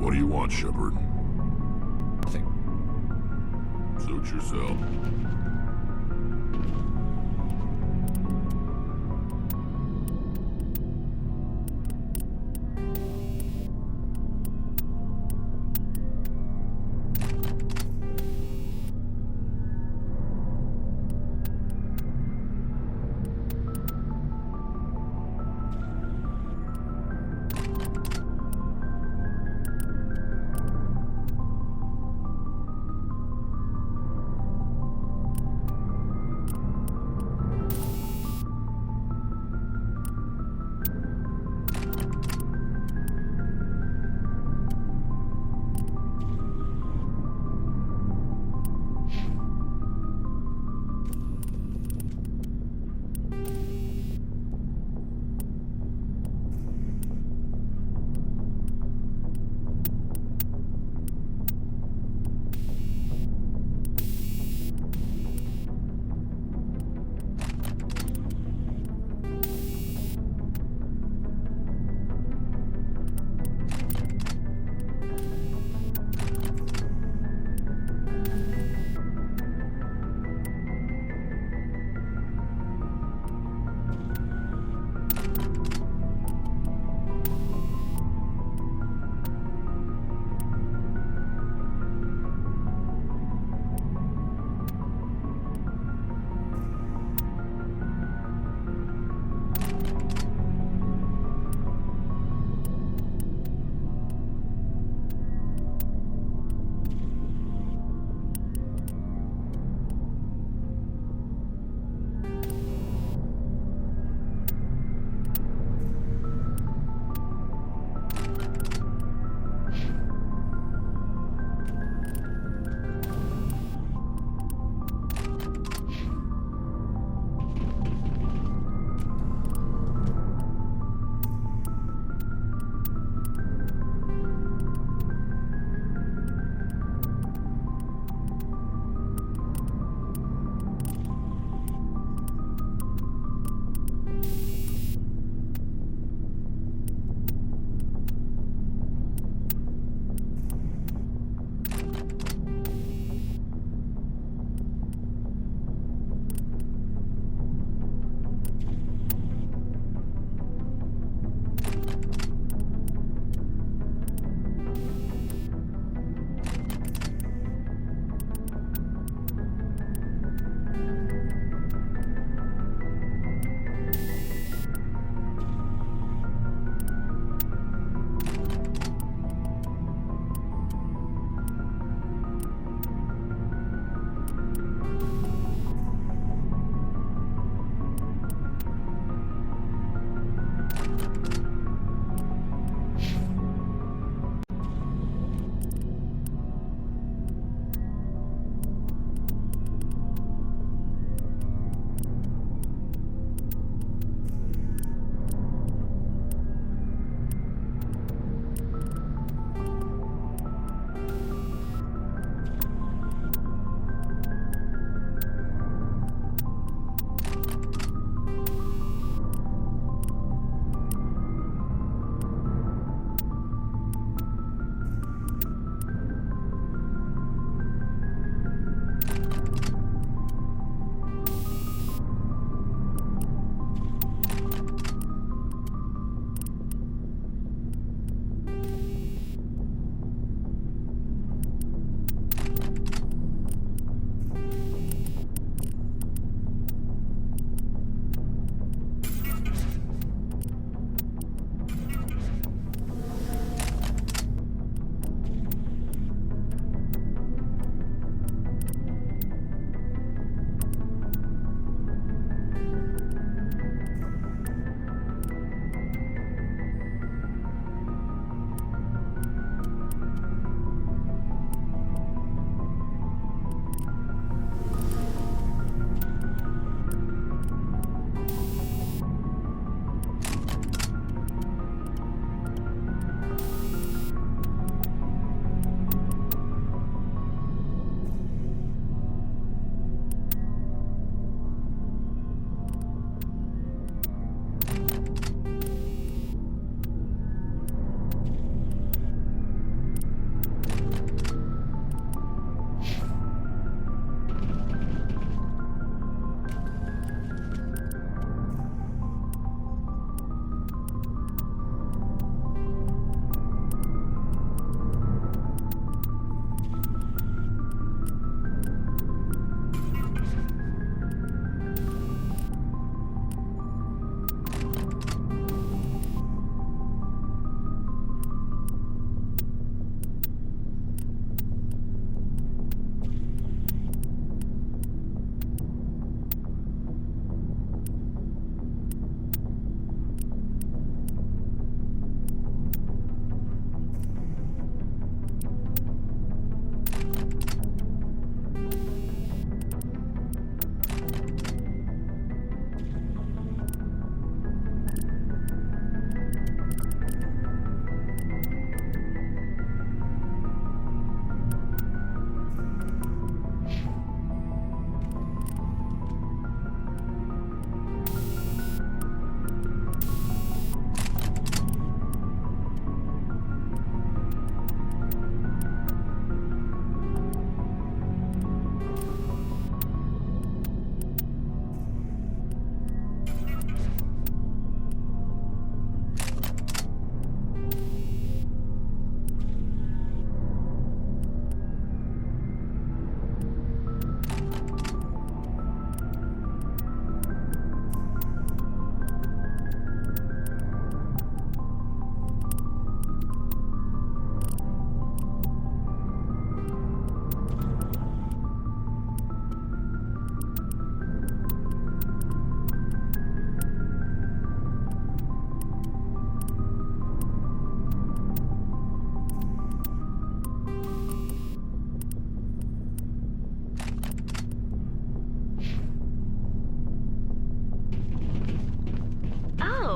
What do you want, Shepard? Nothing. Suit yourself.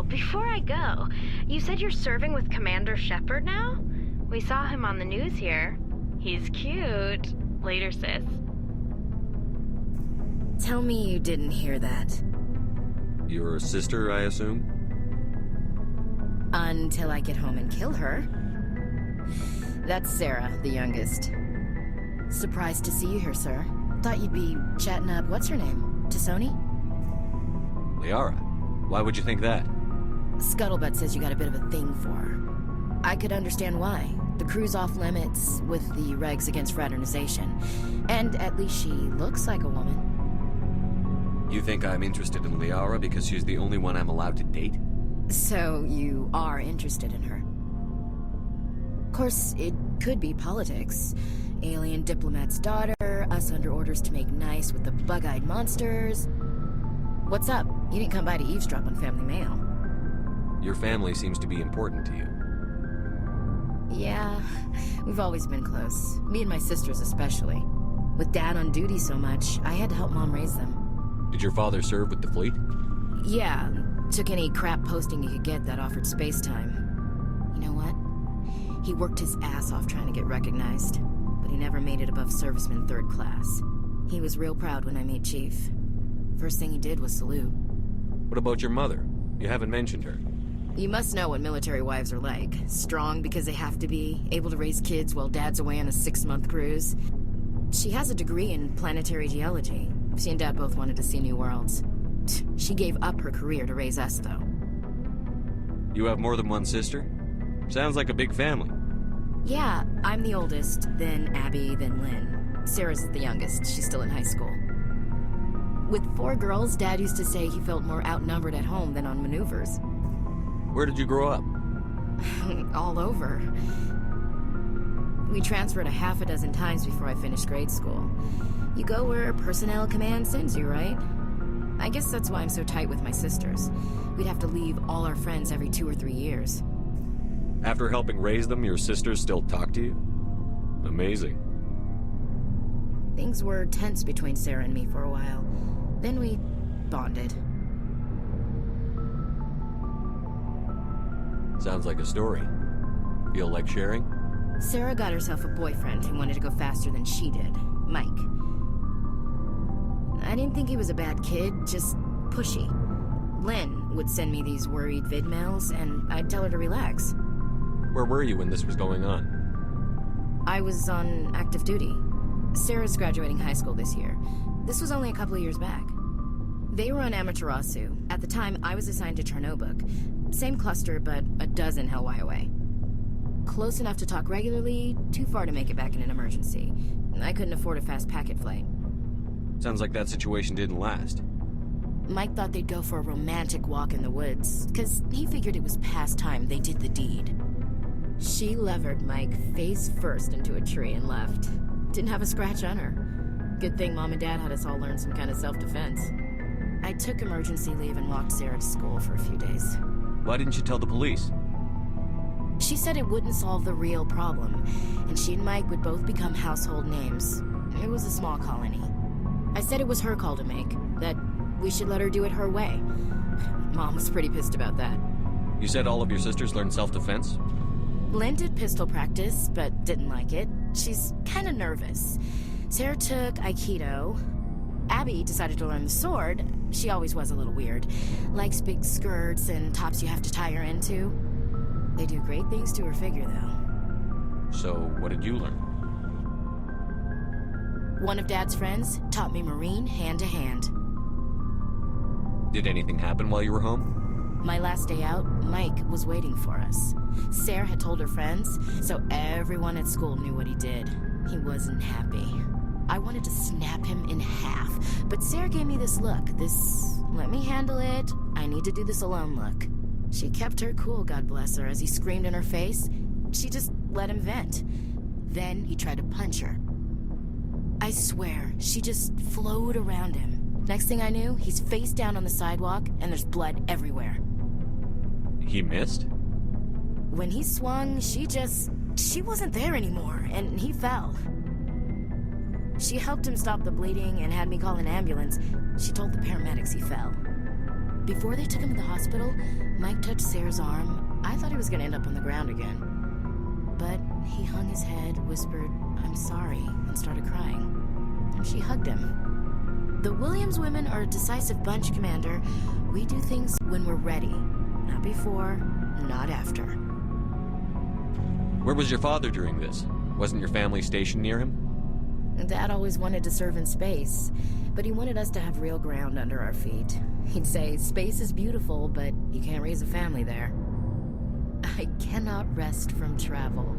before I go, you said you're serving with Commander Shepard now? We saw him on the news here. He's cute. Later, sis. Tell me you didn't hear that. Your sister, I assume? Until I get home and kill her. That's Sarah, the youngest. Surprised to see you here, sir. Thought you'd be chatting up what's-her-name? Tassoni? Liara. Why would you think that? Scuttlebutt says you got a bit of a thing for her. I could understand why. The crew's off limits with the regs against fraternization. And at least she looks like a woman. You think I'm interested in Liara because she's the only one I'm allowed to date? So you are interested in her? Of course, it could be politics. Alien diplomat's daughter, us under orders to make nice with the bug-eyed monsters. What's up? You didn't come by to eavesdrop on family mail. Your family seems to be important to you. Yeah, we've always been close. Me and my sisters especially. With Dad on duty so much, I had to help Mom raise them. Did your father serve with the fleet? Yeah, took any crap posting he could get that offered space time. You know what? He worked his ass off trying to get recognized, but he never made it above serviceman 3rd class. He was real proud when I made Chief. First thing he did was salute. What about your mother? You haven't mentioned her. You must know what military wives are like. Strong because they have to be, able to raise kids while Dad's away on a 6-month cruise. She has a degree in planetary geology. She and Dad both wanted to see new worlds. She gave up her career to raise us, though. You have more than one sister? Sounds like a big family. Yeah, I'm the oldest, then Abby, then Lynn. Sarah's the youngest. She's still in high school. With 4 girls, Dad used to say he felt more outnumbered at home than on maneuvers. Where did you grow up? All over. We transferred a half a dozen times before I finished grade school. You go where personnel command sends you, right? I guess that's why I'm so tight with my sisters. We'd have to leave all our friends every 2 or 3 years. After helping raise them, your sisters still talk to you? Amazing. Things were tense between Sarah and me for a while. Then we bonded. Sounds like a story. Feel like sharing? Sarah got herself a boyfriend who wanted to go faster than she did, Mike. I didn't think he was a bad kid, just pushy. Lynn would send me these worried vid mails, and I'd tell her to relax. Where were you when this was going on? I was on active duty. Sarah's graduating high school this year. This was only a couple of years back. They were on Amaterasu. At the time, I was assigned to Chernobog. Same cluster, but a dozen Hellwire away. Close enough to talk regularly, too far to make it back in an emergency. I couldn't afford a fast packet flight. Sounds like that situation didn't last. Mike thought they'd go for a romantic walk in the woods, because he figured it was past time they did the deed. She levered Mike face first into a tree and left. Didn't have a scratch on her. Good thing Mom and Dad had us all learn some kind of self-defense. I took emergency leave and walked Sarah to school for a few days. Why didn't you tell the police? She said it wouldn't solve the real problem, and she and Mike would both become household names. It was a small colony. I said it was her call to make, that we should let her do it her way. Mom was pretty pissed about that. You said all of your sisters learned self-defense? Lynn did pistol practice, but didn't like it. She's kind of nervous. Sarah took Aikido. Abby decided to learn the sword. She always was a little weird. Likes big skirts and tops you have to tie her into. They do great things to her figure, though. So, what did you learn? One of Dad's friends taught me Marine hand to hand. Did anything happen while you were home? My last day out, Mike was waiting for us. Sarah had told her friends, so everyone at school knew what he did. He wasn't happy. I wanted to snap him in half, but Sarah gave me this look, this let me handle it, I need to do this alone look. She kept her cool, God bless her, as he screamed in her face. She just let him vent. Then he tried to punch her. I swear, she just flowed around him. Next thing I knew, he's face down on the sidewalk, and there's blood everywhere. He missed? When he swung, she wasn't there anymore, and he fell. She helped him stop the bleeding and had me call an ambulance. She told the paramedics he fell. Before they took him to the hospital, Mike touched Sarah's arm. I thought he was gonna end up on the ground again. But he hung his head, whispered, "I'm sorry," and started crying. And she hugged him. The Williams women are a decisive bunch, Commander. We do things when we're ready. Not before, not after. Where was your father during this? Wasn't your family stationed near him? Dad always wanted to serve in space, but he wanted us to have real ground under our feet. He'd say, space is beautiful, but you can't raise a family there. I cannot rest from travel.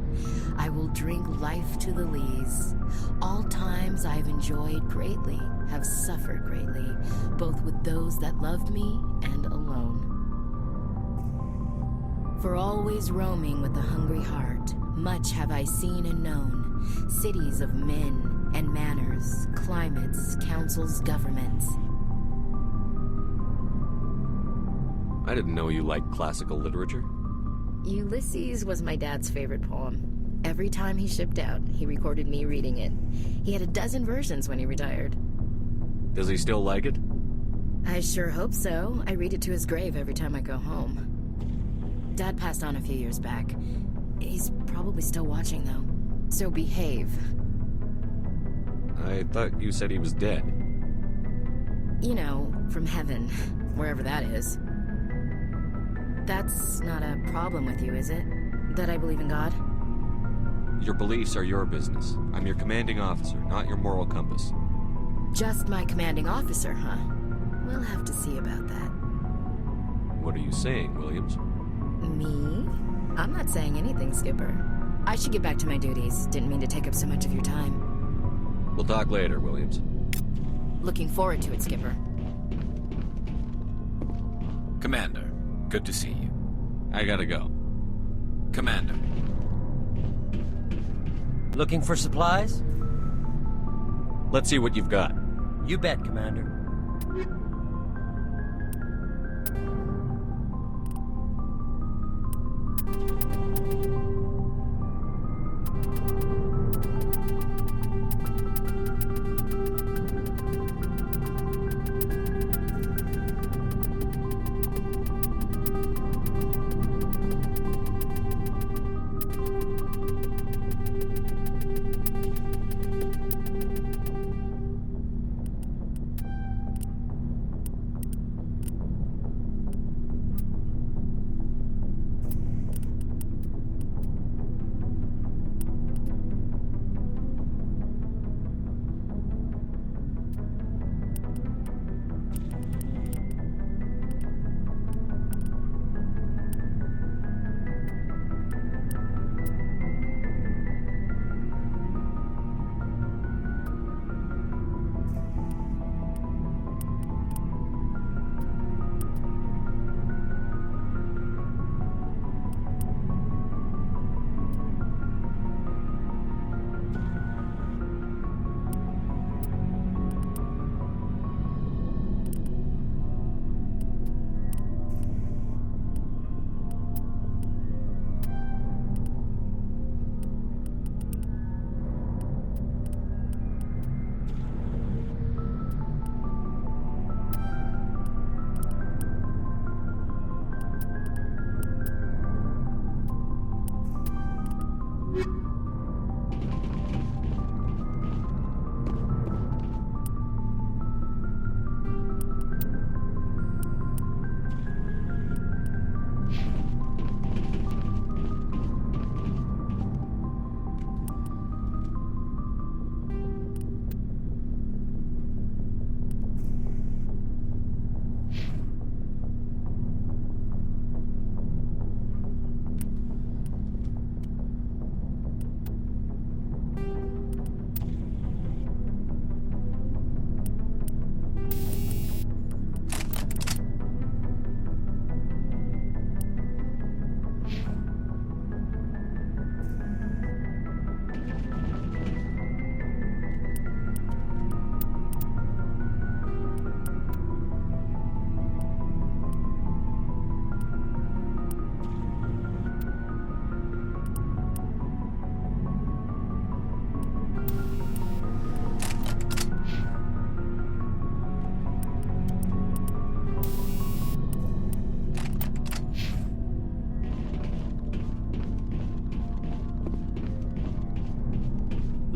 I will drink life to the lees. All times I've enjoyed greatly, have suffered greatly, both with those that loved me and alone. For always roaming with a hungry heart, much have I seen and known, cities of men and manners, climates, councils, governments. I didn't know you liked classical literature. Ulysses was my dad's favorite poem. Every time he shipped out, he recorded me reading it. He had a dozen versions when he retired. Does he still like it? I sure hope so. I read it to his grave every time I go home. Dad passed on a few years back. He's probably still watching, though. So behave. I thought you said he was dead. You know, from heaven, wherever that is. That's not a problem with you, is it? That I believe in God? Your beliefs are your business. I'm your commanding officer, not your moral compass. Just my commanding officer, huh? We'll have to see about that. What are you saying, Williams? Me? I'm not saying anything, Skipper. I should get back to my duties. Didn't mean to take up so much of your time. We'll talk later, Williams. Looking forward to it, Skipper. Commander, good to see you. I gotta go. Commander. Looking for supplies? Let's see what you've got. You bet, Commander.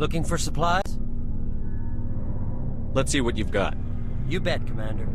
Looking for supplies? Let's see what you've got. You bet, Commander.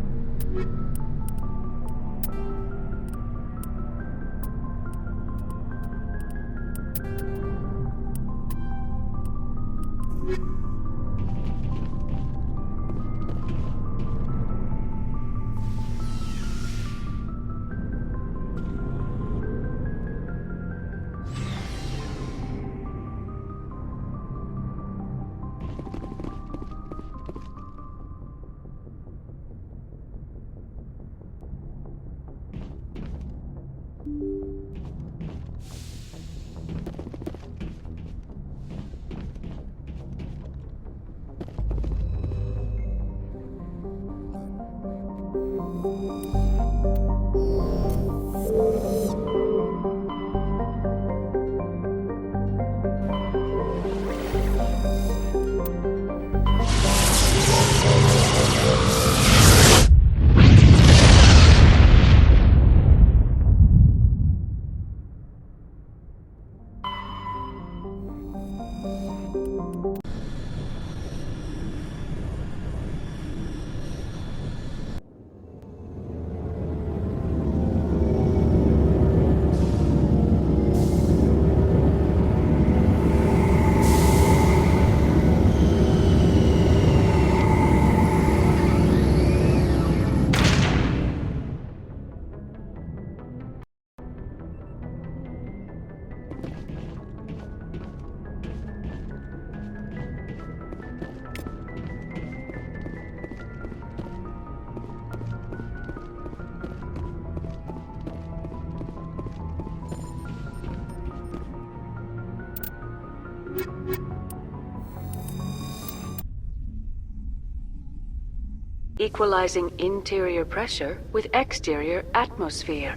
Equalizing interior pressure with exterior atmosphere.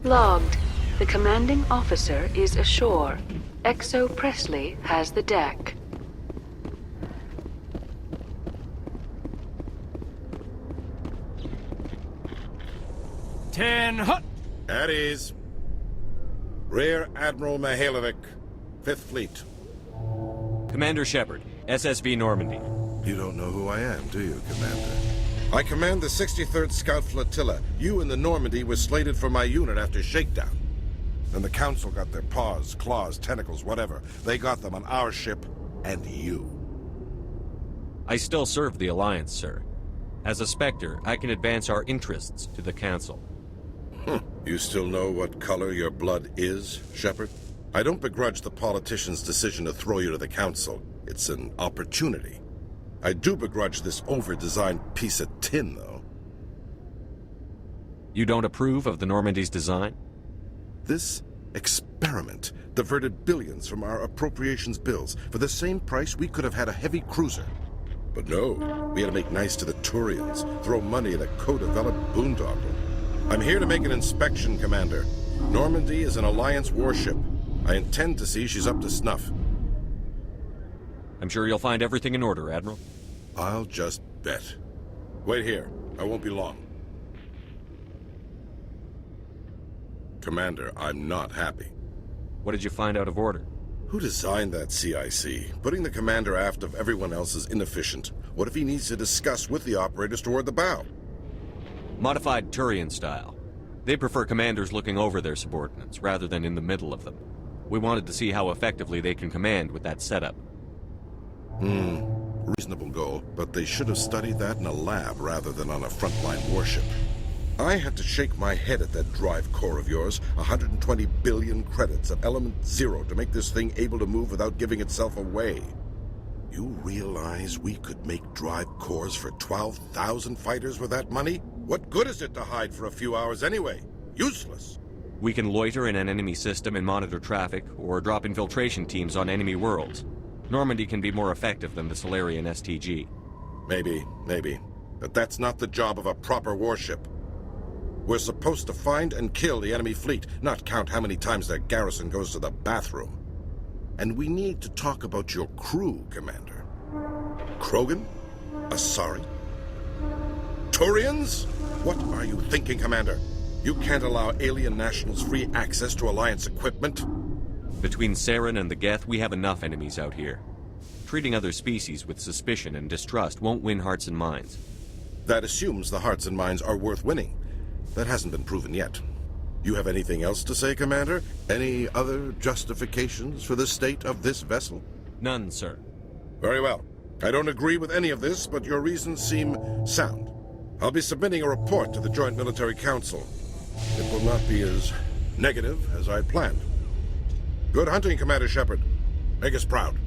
Logged. The commanding officer is ashore. Exo Presley has the deck. At ease. Rear Admiral Mihailovic, 5th Fleet. Commander Shepard, SSV Normandy. You don't know who I am, do you, Commander? I command the 63rd Scout Flotilla. You and the Normandy were slated for my unit after shakedown. Then the Council got their paws, claws, tentacles, whatever. They got them on our ship, and you. I still serve the Alliance, sir. As a Spectre, I can advance our interests to the Council. You still know what color your blood is, Shepard? I don't begrudge the politician's decision to throw you to the Council. It's an opportunity. I do begrudge this over-designed piece of tin, though. You don't approve of the Normandy's design? This experiment diverted billions from our appropriations bills. For the same price, we could have had a heavy cruiser. But no, we had to make nice to the Turians, throw money at a co-developed boondoggle. I'm here to make an inspection, Commander. Normandy is an Alliance warship. I intend to see she's up to snuff. I'm sure you'll find everything in order, Admiral. I'll just bet. Wait here. I won't be long. Commander, I'm not happy. What did you find out of order? Who designed that CIC? Putting the commander aft of everyone else is inefficient. What if he needs to discuss with the operators toward the bow? Modified Turian style. They prefer commanders looking over their subordinates, rather than in the middle of them. We wanted to see how effectively they can command with that setup. Reasonable goal, but they should have studied that in a lab rather than on a frontline warship. I had to shake my head at that drive core of yours. 120 billion credits at element 0 to make this thing able to move without giving itself away. You realize we could make drive cores for 12,000 fighters with that money? What good is it to hide for a few hours anyway? Useless. We can loiter in an enemy system and monitor traffic, or drop infiltration teams on enemy worlds. Normandy can be more effective than the Solarian STG. Maybe. But that's not the job of a proper warship. We're supposed to find and kill the enemy fleet, not count how many times their garrison goes to the bathroom. And we need to talk about your crew, Commander. Krogan? Asari? Turians? What are you thinking, Commander? You can't allow alien nationals free access to Alliance equipment. Between Saren and the Geth, we have enough enemies out here. Treating other species with suspicion and distrust won't win hearts and minds. That assumes the hearts and minds are worth winning. That hasn't been proven yet. You have anything else to say, Commander? Any other justifications for the state of this vessel? None, sir. Very well. I don't agree with any of this, but your reasons seem sound. I'll be submitting a report to the Joint Military Council. It will not be as negative as I'd planned. Good hunting, Commander Shepard. Make us proud.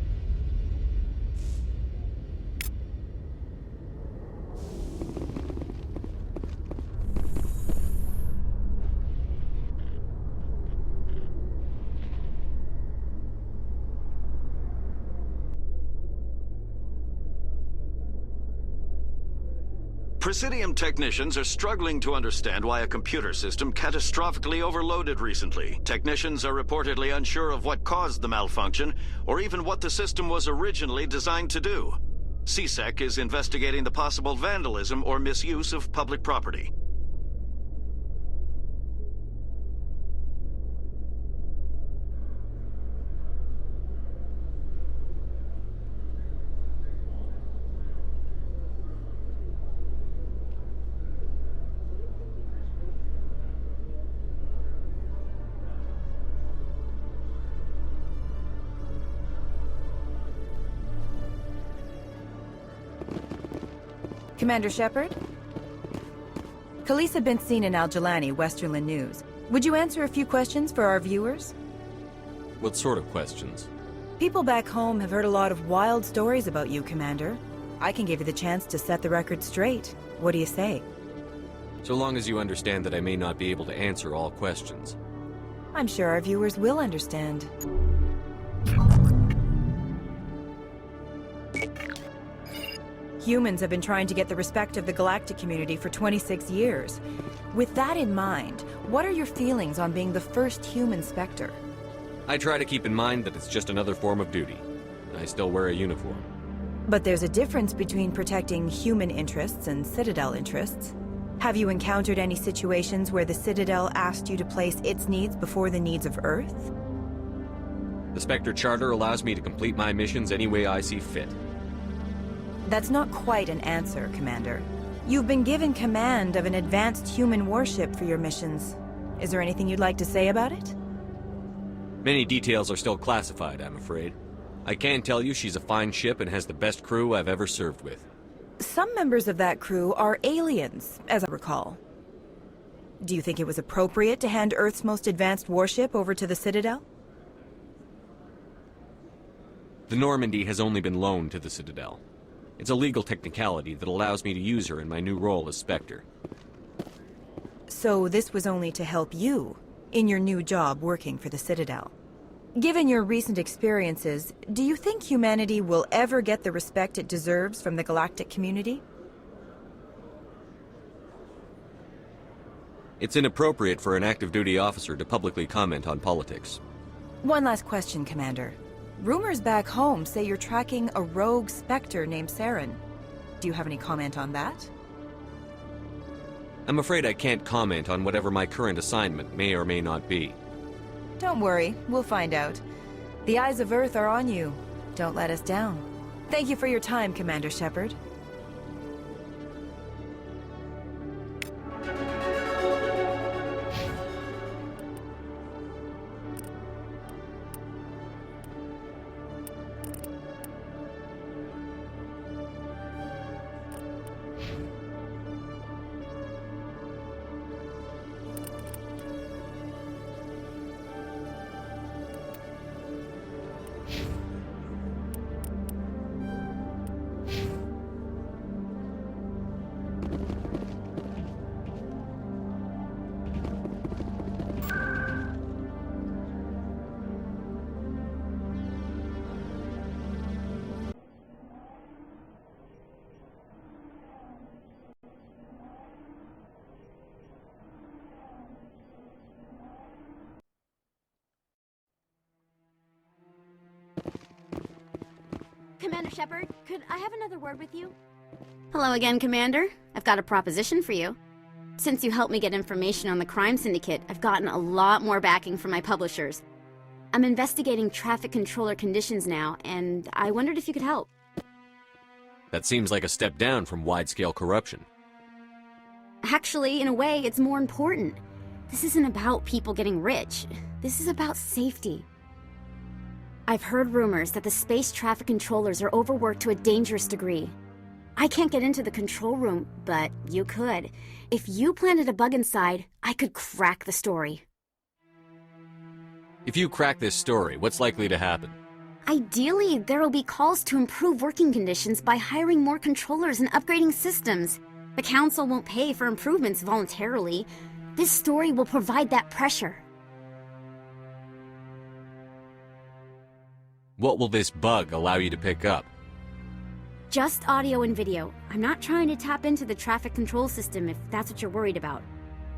Presidium technicians are struggling to understand why a computer system catastrophically overloaded recently. Technicians are reportedly unsure of what caused the malfunction, or even what the system was originally designed to do. CSEC is investigating the possible vandalism or misuse of public property. Commander Shepard? Khaleesa been seen in Al-Jalani, Westerland News. Would you answer a few questions for our viewers? What sort of questions? People back home have heard a lot of wild stories about you, Commander. I can give you the chance to set the record straight. What do you say? So long as you understand that I may not be able to answer all questions. I'm sure our viewers will understand. Humans have been trying to get the respect of the galactic community for 26 years. With that in mind, what are your feelings on being the first human Spectre? I try to keep in mind that it's just another form of duty. I still wear a uniform. But there's a difference between protecting human interests and Citadel interests. Have you encountered any situations where the Citadel asked you to place its needs before the needs of Earth? The Spectre Charter allows me to complete my missions any way I see fit. That's not quite an answer, Commander. You've been given command of an advanced human warship for your missions. Is there anything you'd like to say about it? Many details are still classified, I'm afraid. I can tell you she's a fine ship and has the best crew I've ever served with. Some members of that crew are aliens, as I recall. Do you think it was appropriate to hand Earth's most advanced warship over to the Citadel? The Normandy has only been loaned to the Citadel. It's a legal technicality that allows me to use her in my new role as Spectre. So this was only to help you in your new job working for the Citadel. Given your recent experiences, do you think humanity will ever get the respect it deserves from the galactic community? It's inappropriate for an active duty officer to publicly comment on politics. One last question, Commander. Rumors back home say you're tracking a rogue Spectre named Saren. Do you have any comment on that? I'm afraid I can't comment on whatever my current assignment may or may not be. Don't worry, we'll find out. The eyes of Earth are on you. Don't let us down. Thank you for your time, Commander Shepard. Commander Shepard, could I have another word with you? Hello again, Commander. I've got a proposition for you. Since you helped me get information on the crime syndicate, I've gotten a lot more backing from my publishers. I'm investigating traffic controller conditions now, and I wondered if you could help. That seems like a step down from wide-scale corruption. Actually, in a way, it's more important. This isn't about people getting rich. This is about safety. I've heard rumors that the space traffic controllers are overworked to a dangerous degree. I can't get into the control room, but you could. If you planted a bug inside, I could crack the story. If you crack this story, what's likely to happen? Ideally, there will be calls to improve working conditions by hiring more controllers and upgrading systems. The Council won't pay for improvements voluntarily. This story will provide that pressure. What will this bug allow you to pick up? Just audio and video. I'm not trying to tap into the traffic control system if that's what you're worried about.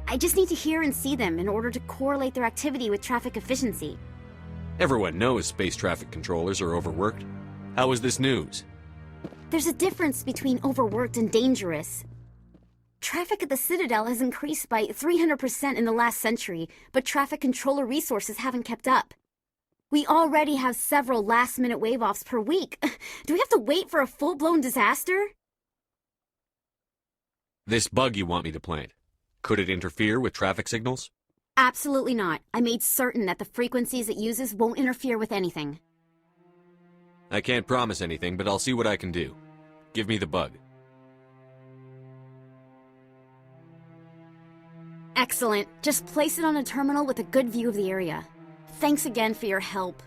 I just need to hear and see them in order to correlate their activity with traffic efficiency. Everyone knows space traffic controllers are overworked. How is this news? There's a difference between overworked and dangerous. Traffic at the Citadel has increased by 300% in the last century, but traffic controller resources haven't kept up. We already have several last-minute wave-offs per week. Do we have to wait for a full-blown disaster? This bug you want me to plant, could it interfere with traffic signals? Absolutely not. I made certain that the frequencies it uses won't interfere with anything. I can't promise anything, but I'll see what I can do. Give me the bug. Excellent. Just place it on a terminal with a good view of the area. Thanks again for your help.